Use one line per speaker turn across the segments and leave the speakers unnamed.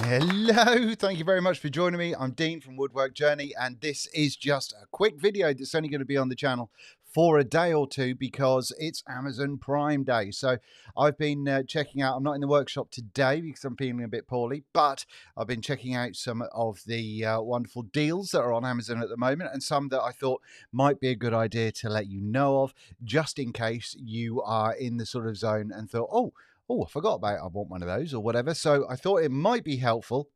Hello, thank you very much for joining me. I'm Dean from Woodwork Journey, and this is just a quick video that's only going to be on the channel for a day or two because it's Amazon Prime Day. So I've been checking out, I'm not in the workshop today because I'm feeling a bit poorly, but I've been checking out some of the wonderful deals that are on Amazon at the moment, and some that I thought might be a good idea to let you know of, just in case you are in the sort of zone and thought, oh, I forgot about it. I want one of those or whatever. So I thought it might be helpful.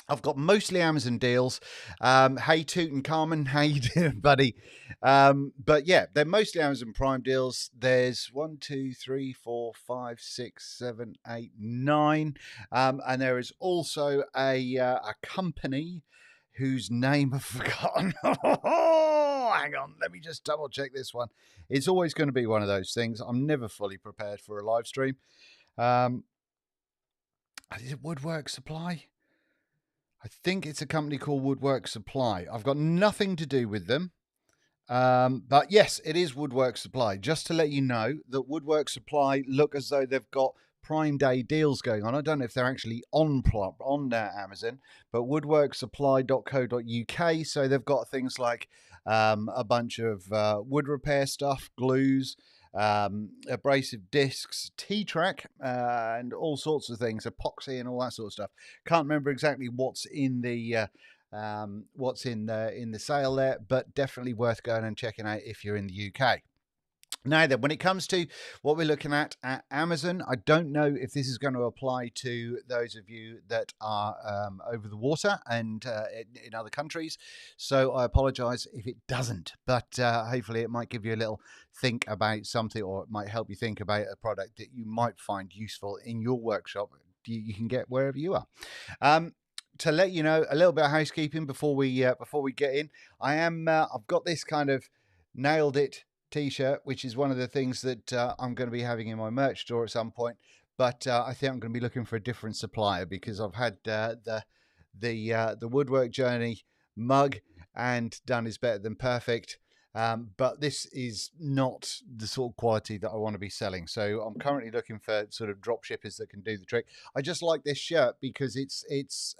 I've got mostly Amazon deals. Hey, Tutankhamun, how you doing, buddy? But yeah, they're mostly Amazon Prime deals. There's 1, 2, 3, 4, 5, 6, 7, 8, 9. And there is also a company whose name I've forgotten. Hang on, let me just double check this one. It's always going to be one of those things. I'm never fully prepared for a live stream. Is it Woodwork Supply? I think it's a company called Woodwork Supply. I've got nothing to do with them. But yes, it is Woodwork Supply. Just to let you know that Woodwork Supply look as though they've got Prime Day deals going on. I don't know if they're actually on Amazon, but woodworksupply.co.uk. So they've got things like a bunch of wood repair stuff, glues, abrasive discs, T-track, and all sorts of things, epoxy and all that sort of stuff. Can't remember exactly what's in the sale there, but definitely worth going and checking out if you're in the UK. Now then, when it comes to what we're looking at Amazon, I don't know if this is going to apply to those of you that are over the water and in other countries. So I apologize if it doesn't, but hopefully it might give you a little think about something, or it might help you think about a product that you might find useful in your workshop. You can get wherever you are. To let you know, a little bit of housekeeping before we get in. I've got this kind of nailed it T-shirt, which is one of the things that I'm going to be having in my merch store at some point. But I think I'm going to be looking for a different supplier because I've had the Woodwork Journey mug, and done is better than perfect. But this is not the sort of quality that I want to be selling. So I'm currently looking for sort of drop shippers that can do the trick. I just like this shirt because it's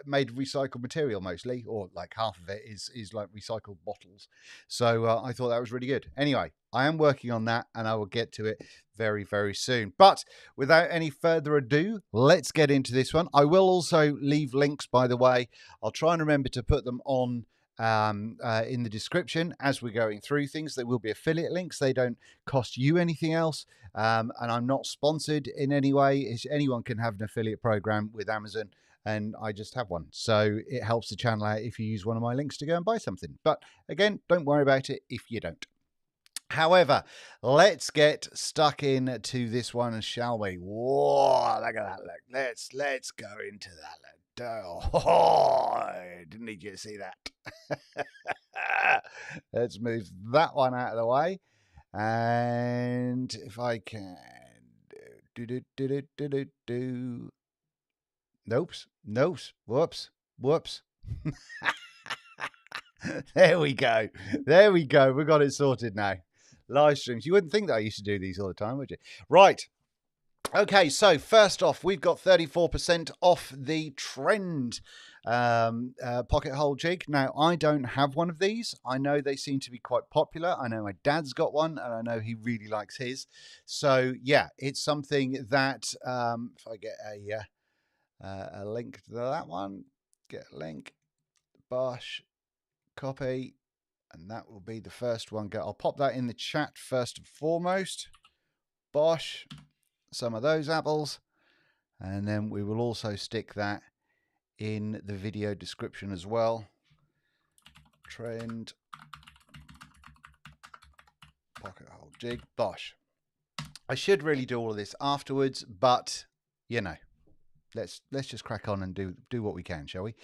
made of recycled material mostly, or like half of it is like recycled bottles. So I thought that was really good. Anyway, I am working on that and I will get to it very, very soon. But without any further ado, let's get into this one. I will also leave links, by the way. I'll try and remember to put them on in the description as we're going through things. There will be affiliate links. They don't cost you anything else, and I'm not sponsored in any way. Anyone can have an affiliate program with Amazon, and I just have one, so it helps the channel out if you use one of my links to go and buy something. But again, don't worry about it if you don't. However, let's get stuck into this one, shall we? Whoa, look at that. Look, let's go into that. Oh, I didn't need you to see that. Let's move that one out of the way. And if I can do. Nope. Whoops. There we go. We got it sorted now. Live streams. You wouldn't think that I used to do these all the time, would you? Right. Okay, so first off, we've got 34% off the Trend pocket hole jig. Now, I don't have one of these. I know they seem to be quite popular. I know my dad's got one, and I know he really likes his. So, yeah, it's something that, if I get a link to that one, get a link, bosh, copy, and that will be the first one. I'll pop that in the chat first and foremost. Bosh. Some of those apples, and then we will also stick that in the video description as well. Trend pocket hole jig, bosh. I should really do all of this afterwards, but you know, let's just crack on and do what we can, shall we?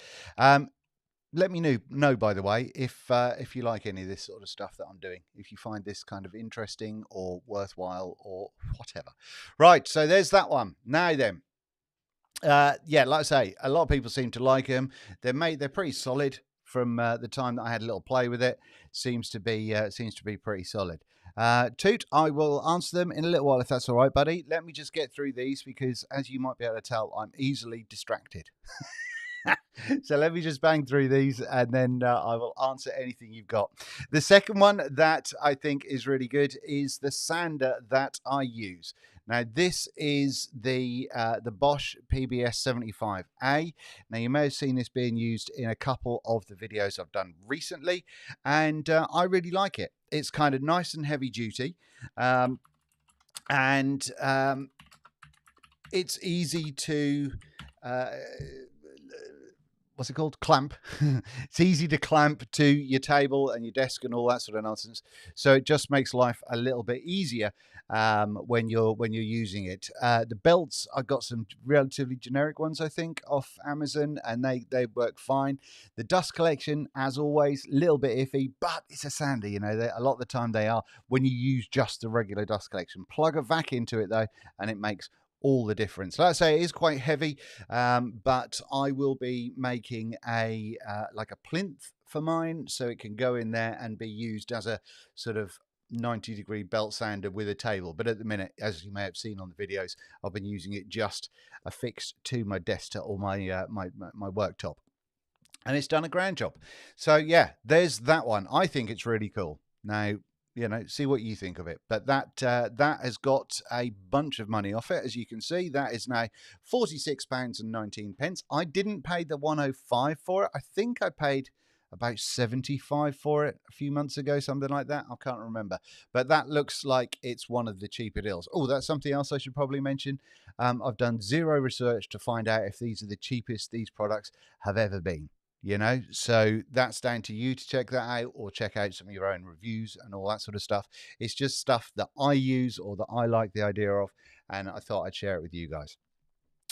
Let me know, by the way, if you like any of this sort of stuff that I'm doing, if you find this kind of interesting or worthwhile or whatever. Right, so there's that one. Now then, yeah, like I say, a lot of people seem to like them. They're pretty solid from the time that I had a little play with it. Seems to be pretty solid. Toot, I will answer them in a little while if that's all right, buddy. Let me just get through these because, as you might be able to tell, I'm easily distracted. So let me just bang through these and then I will answer anything you've got. The second one that I think is really good is the sander that I use. Now this is the Bosch PBS 75A. Now you may have seen this being used in a couple of the videos I've done recently, and I really like it. It's kind of nice and heavy duty, and it's easy to what's it called? Clamp. It's easy to clamp to your table and your desk and all that sort of nonsense. So it just makes life a little bit easier when you're using it. The belts, I've got some relatively generic ones, I think, off Amazon, and they work fine. The dust collection, as always, a little bit iffy, but it's a sander. You know, a lot of the time they are when you use just the regular dust collection. Plug a vac into it though, and it makes all the difference. Like I say, it is quite heavy, but I will be making a like a plinth for mine, so it can go in there and be used as a sort of 90-degree belt sander with a table. But at the minute, as you may have seen on the videos, I've been using it just affixed to my desktop or my worktop, and it's done a grand job. So yeah, there's that one. I think it's really cool. Now, you know, see what you think of it. But that has got a bunch of money off it, as you can see. That is now £46.19. I didn't pay the 105 for it. I think I paid about 75 for it a few months ago, something like that. I can't remember. But that looks like it's one of the cheaper deals. Oh, that's something else I should probably mention. I've done zero research to find out if these are the cheapest these products have ever been. You know, so that's down to you to check that out, or check out some of your own reviews and all that sort of stuff. It's just stuff that I use or that I like the idea of, and I thought I'd share it with you guys.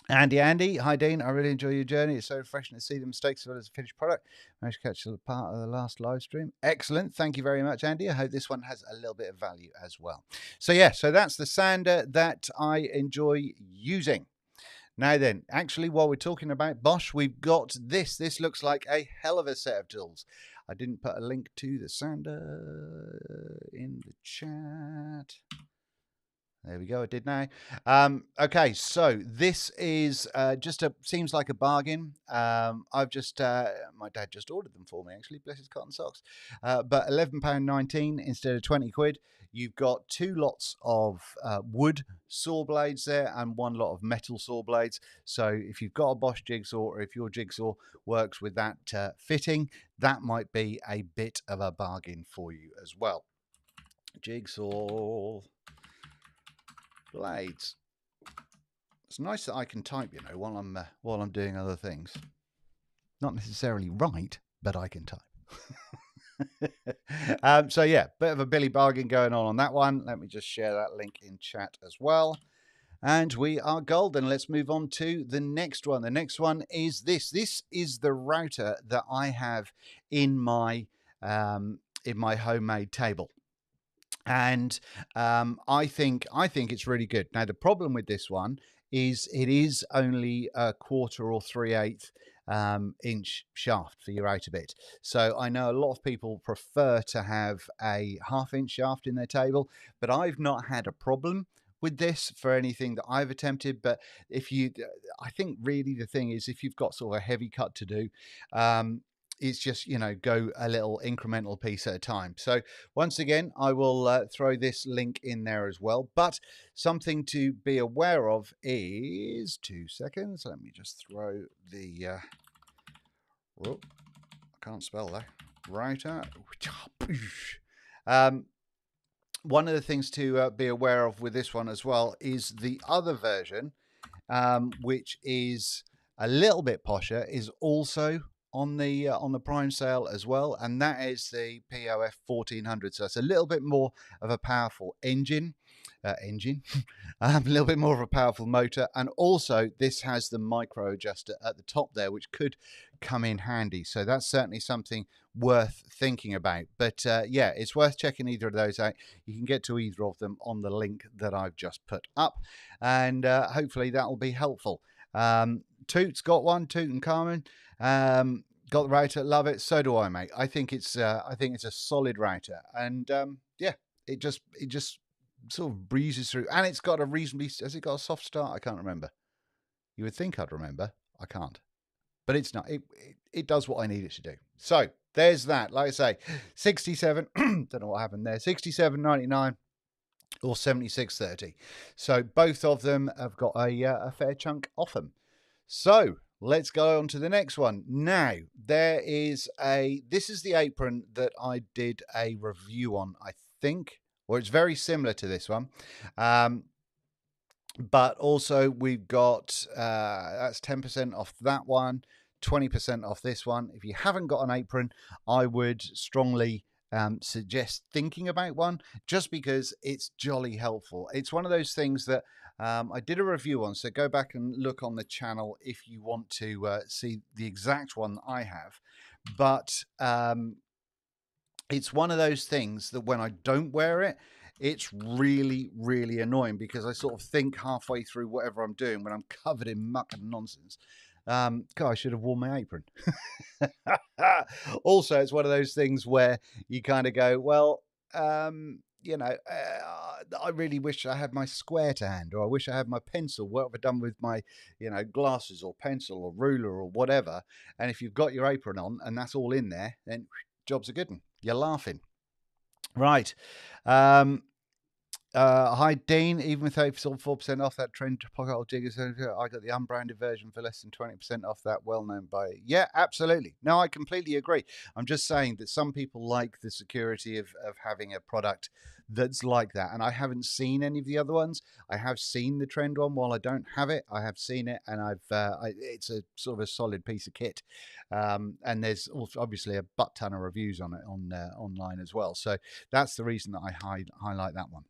Andy, hi Dean, I really enjoy your journey. It's so refreshing to see the mistakes as well as a finished product. Managed to catch a part of the last live stream. Excellent, thank you very much, Andy. I hope this one has a little bit of value as well. So yeah, so that's the sander that I enjoy using. Now then, actually, while we're talking about Bosch, we've got this. This looks like a hell of a set of tools. I didn't put a link to the sander in the chat. There we go, I did now. Okay, so this is seems like a bargain. I've just, my dad just ordered them for me, actually, bless his cotton socks. But £11.19 instead of 20 quid. You've got two lots of wood saw blades there and one lot of metal saw blades. So if you've got a Bosch jigsaw, or if your jigsaw works with that fitting, that might be a bit of a bargain for you as well. Jigsaw blades. It's nice that I can type, you know, while I'm doing other things. Not necessarily right, but I can type. So yeah, bit of a Billy bargain going on that one. Let me just share that link in chat as well. And we are golden. Let's move on to the next one. The next one is this. This is the router that I have in my homemade table. And I think it's really good. Now the problem with this one is it is only a 1/4 or 3/8 inch shaft for your outer bit. So I know a lot of people prefer to have a 1/2 inch shaft in their table, but I've not had a problem with this for anything that I've attempted. But I think really the thing is, if you've got sort of a heavy cut to do, it's just, you know, go a little incremental piece at a time. So once again, I will throw this link in there as well. But something to be aware of is, 2 seconds, let me just throw the I can't spell that, router. One of the things to be aware of with this one as well is the other version, which is a little bit posher, is also on the prime sale as well, and that is the POF 1400. So it's a little bit more of a powerful engine, a little bit more of a powerful motor, and also this has the micro adjuster at the top there, which could come in handy. So that's certainly something worth thinking about. But yeah, it's worth checking either of those out. You can get to either of them on the link that I've just put up, and hopefully that will be helpful. Toot's got one, Toot and Carmen. Got the router, love it. So do I, mate. I think it's a solid router, and yeah, It just sort of breezes through, and it's got a reasonably. Has it got a soft start? I can't remember. You would think I'd remember. I can't. But it's not. It does what I need it to do. So there's that. Like I say, 67. Don't know what happened there. 67.99 or 76.30. So both of them have got a fair chunk off them. So let's go on to the next one. Now there is this is the apron that I did a review on, I think, or it's very similar to this one. But also we've got, that's 10% off that one, 20% off this one. If you haven't got an apron, I would strongly suggest thinking about one, just because it's jolly helpful. It's one of those things that I did a review on, so go back and look on the channel if you want to see the exact one that I have. But it's one of those things that when I don't wear it, it's really, really annoying, because I sort of think halfway through whatever I'm doing when I'm covered in muck and nonsense. God, I should have worn my apron. Also, it's one of those things where you kind of go, well, you know, I really wish I had my square to hand, or I wish I had my pencil. What have I done with my, you know, glasses or pencil or ruler or whatever? And if you've got your apron on and that's all in there, then job's a good one. You're laughing. Right. Hi, Dean. Even with 34% off that trend pocket hole jig, I got the unbranded version for less than 20% off that well-known buyer. Yeah, absolutely. No, I completely agree. I'm just saying that some people like the security of having a product that's like that. And I haven't seen any of the other ones. I have seen the trend one. While I don't have it, I have seen it, and it's a sort of a solid piece of kit. And there's also obviously a butt ton of reviews on it online as well. So that's the reason that I highlight that one.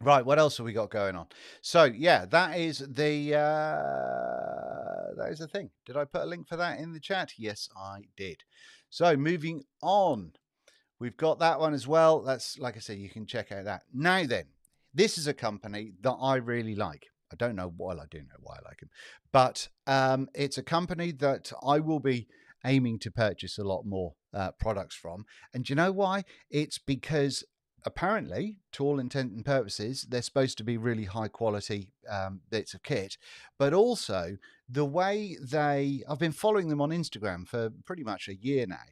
Right, what else have we got going on? So yeah, that is the thing. Did I put a link for that in the chat? Yes, I did. So moving on, we've got that one as well. That's, like I say, you can check out that. Now then, this is a company that I really like. I don't know why. I do know why I like them, but it's a company that I will be aiming to purchase a lot more products from. And do you know why? It's because apparently, to all intent and purposes, they're supposed to be really high quality bits of kit, but also the way I've been following them on Instagram for pretty much a year now,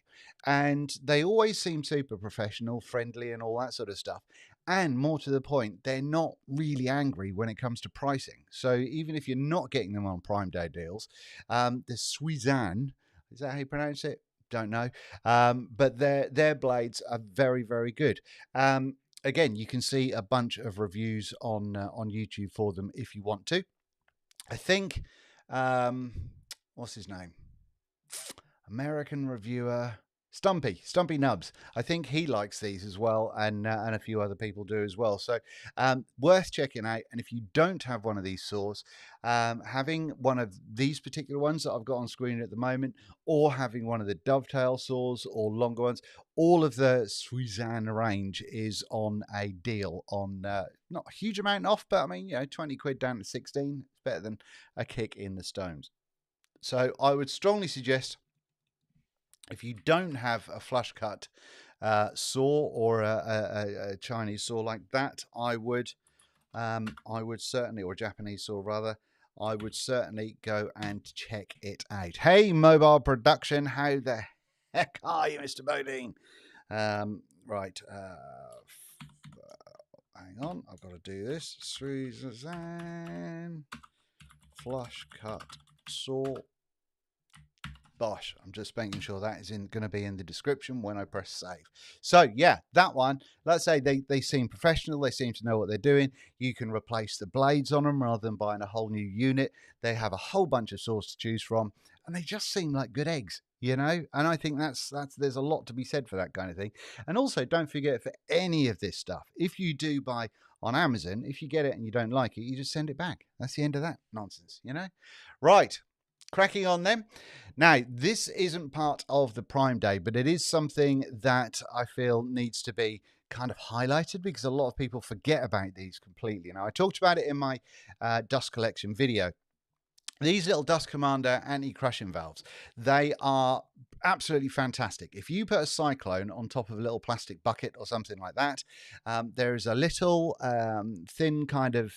and they always seem super professional, friendly, and all that sort of stuff. And more to the point, they're not really angry when it comes to pricing. So even if you're not getting them on Prime Day deals, the Suizan, is that how you pronounce it? Don't know, but their blades are very, very good. Again, you can see a bunch of reviews on YouTube for them if you want to. I think what's his name, American reviewer Stumpy Nubs. I think he likes these as well, and a few other people do as well. So worth checking out. And if you don't have one of these saws, having one of these particular ones that I've got on screen at the moment, or having one of the dovetail saws or longer ones, all of the Suizan range is on a deal on not a huge amount off, but I mean, you know, 20 quid down to 16. It's better than a kick in the stones. So I would strongly suggest, if you don't have a flush cut saw or a Chinese saw like that, I would certainly, or a Japanese saw rather, I would certainly go and check it out. Hey, Mobile Production, how the heck are you, Mr. Bodine? Right, hang on, I've got to do this. Suizan flush cut saw. Bosh, I'm just making sure that is going to be in the description when I press save. So yeah, that one, let's say they seem professional, they seem to know what they're doing. You can replace the blades on them rather than buying a whole new unit. They have a whole bunch of saws to choose from, and they just seem like good eggs, you know? And I think that's there's a lot to be said for that kind of thing. And also, don't forget, for any of this stuff, if you do buy on Amazon, if you get it and you don't like it, you just send it back. That's the end of that nonsense, you know? Right. Cracking on then. Now, this isn't part of the Prime Day, but it is something that I feel needs to be kind of highlighted, because a lot of people forget about these completely. Now, I talked about it in my dust collection video, These little Dust Commander anti-crushing valves, they are absolutely fantastic. If you put a cyclone on top of a little plastic bucket or something like that, there is a little thin kind of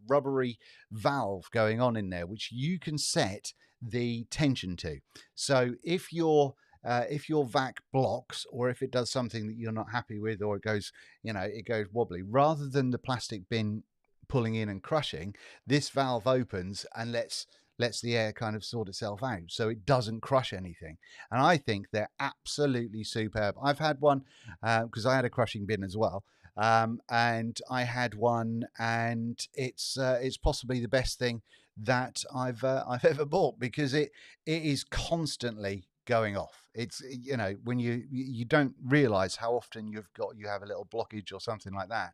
rubbery valve going on in there, which you can set the tension to. So if your vac blocks, or if it does something that you're not happy with, or it goes, it goes wobbly, rather than the plastic bin pulling in and crushing, this valve opens and lets the air kind of sort itself out, so it doesn't crush anything. And I think they're absolutely superb. I've had one because I had a crushing bin as well, and I had one, and it's possibly the best thing that I've ever bought, because it is constantly going off. It's, when you don't realize how often you have a little blockage or something like that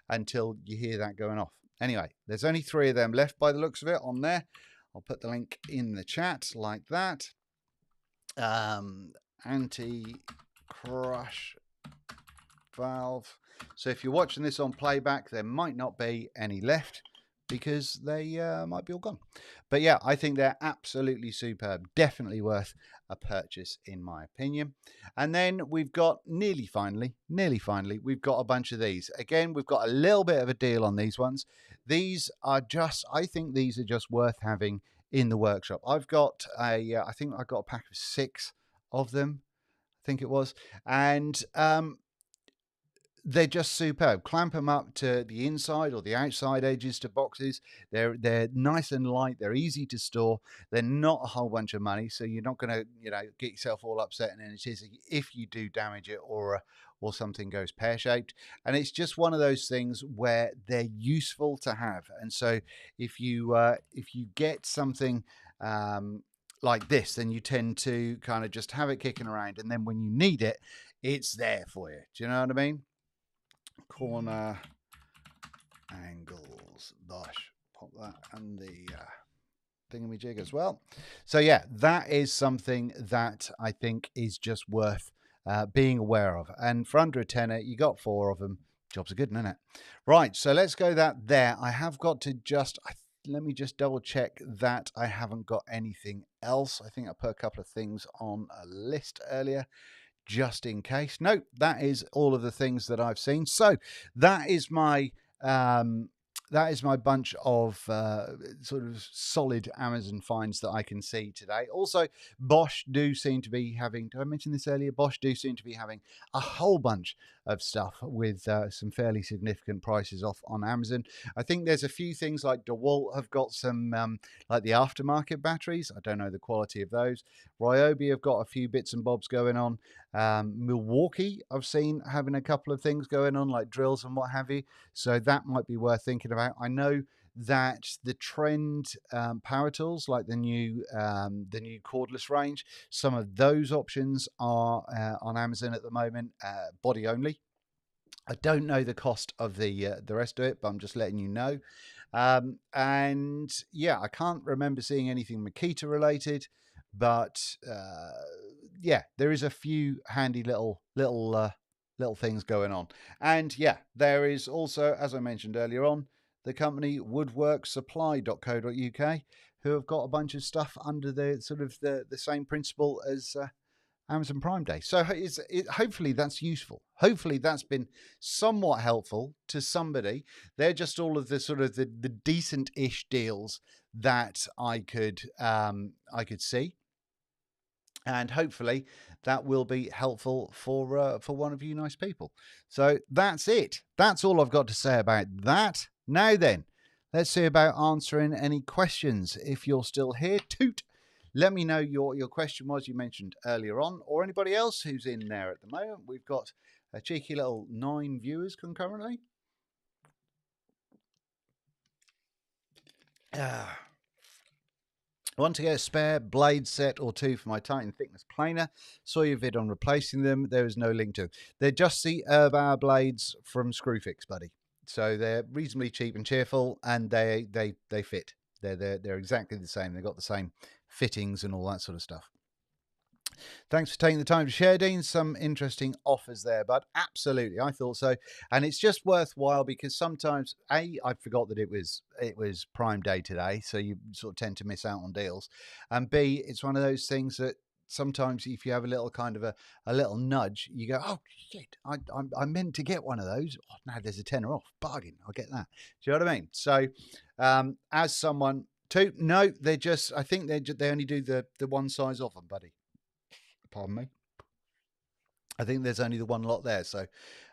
until you hear that going off. Anyway, there's only 3 of them left by the looks of it on there. I'll put the link in the chat like that. Anti-crush valve. So if you're watching this on playback, there might not be any left, because they might be all gone. But yeah, I think they're absolutely superb. Definitely worth a purchase, in my opinion. And then we've got nearly finally, we've got a bunch of these. Again, we've got a little bit of a deal on these ones. These are just, I think these are just worth having in the workshop. I've got a, I think I got a pack of 6 of them, I think it was. And they're just superb. Clamp them up to the inside or the outside edges to boxes. They're nice and light. They're easy to store. They're not a whole bunch of money, so you're not going to get yourself all upset and anything if you do damage it, or something goes pear-shaped. And it's just one of those things where they're useful to have. And so if you get something like this, then you tend to kind of just have it kicking around, and then when you need it, it's there for you. Do you know what I mean? Corner angles, gosh, pop that and the thingamajig as well. So yeah, that is something that I think is just worth being aware of. And for under a tenner, you got 4 of them. Jobs are good, isn't it? Right, so let's go that there. I have got to just let me just double check that I haven't got anything else. I think I put a couple of things on a list earlier, just in case. Nope, that is all of the things that I've seen. So that is my bunch of sort of solid Amazon finds that I can see today. Also, Bosch do seem to be having, did I mention this earlier? Bosch do seem to be having a whole bunch of stuff with some fairly significant prices off on Amazon. I think there's a few things like DeWalt have got some like the aftermarket batteries. I don't know the quality of those. Ryobi have got a few bits and bobs going on. Milwaukee, I've seen having a couple of things going on, like drills and what have you. So that might be worth thinking about. I know that the Trend power tools, like the new cordless range, some of those options are on Amazon at the moment, body only. I don't know the cost of the rest of it, but I'm just letting you know. And yeah, I can't remember seeing anything Makita related, but yeah, there is a few handy little things going on. And yeah, there is also, as I mentioned earlier on, the company woodworksupply.co.uk, who have got a bunch of stuff under the sort of the same principle as Amazon Prime Day. So hopefully that's useful. Hopefully that's been somewhat helpful to somebody. They're just all of the sort of the decent-ish deals that I could see. And hopefully that will be helpful for one of you nice people. So that's it. That's all I've got to say about that. Now then, let's see about answering any questions. If you're still here, toot. Let me know your question was you mentioned earlier on, or anybody else who's in there at the moment. We've got a cheeky little 9 viewers concurrently. I want to get a spare blade set or 2 for my Titan thickness planer. Saw your vid on replacing them. There is no link to them. They're just the Hour blades from Screwfix, buddy. So they're reasonably cheap and cheerful, and they fit. They're exactly the same. They've got the same fittings and all that sort of stuff. Thanks for taking the time to share, Dean. Some interesting offers there, but absolutely, I thought so. And it's just worthwhile because sometimes I forgot that it was Prime Day today, so you sort of tend to miss out on deals. And B, it's one of those things that sometimes if you have a little kind of a little nudge, you go, oh shit, I meant to get one of those. Oh, now there's a tenner off, bargain. I'll get that. Do you know what I mean? So as someone to no, I think they only do the one size off them, buddy. Pardon me. I think there's only the one lot there. So,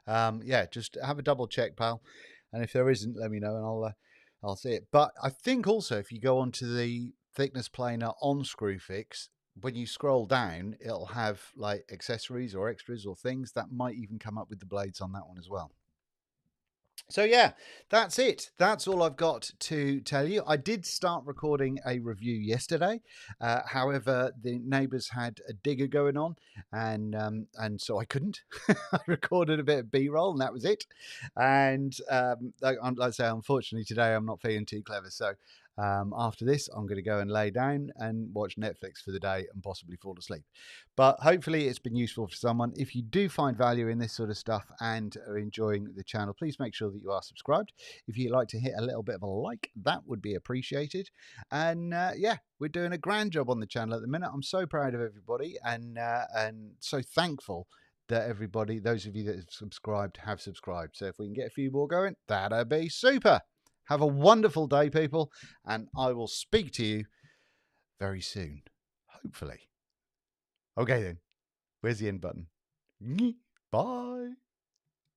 yeah, just have a double check, pal. And if there isn't, let me know and I'll see it. But I think also if you go onto the thickness planer on Screwfix, when you scroll down, it'll have like accessories or extras or things that might even come up with the blades on that one as well. So yeah, that's it. That's all I've got to tell you. I did start recording a review yesterday. However, the neighbours had a digger going on, and so I couldn't. I recorded a bit of B-roll, and that was it. And like I say, unfortunately today I'm not feeling too clever. So after this, I'm going to go and lay down and watch Netflix for the day and possibly fall asleep. But hopefully it's been useful for someone. If you do find value in this sort of stuff and are enjoying the channel, please make sure that you are subscribed. If you'd like to hit a little bit of a like, that would be appreciated. And yeah, we're doing a grand job on the channel at the minute. I'm so proud of everybody and so thankful that everybody, those of you that have subscribed. So if we can get a few more going, that'd be super. Have a wonderful day, people, and I will speak to you very soon, hopefully. Okay, then. Where's the end button? Bye.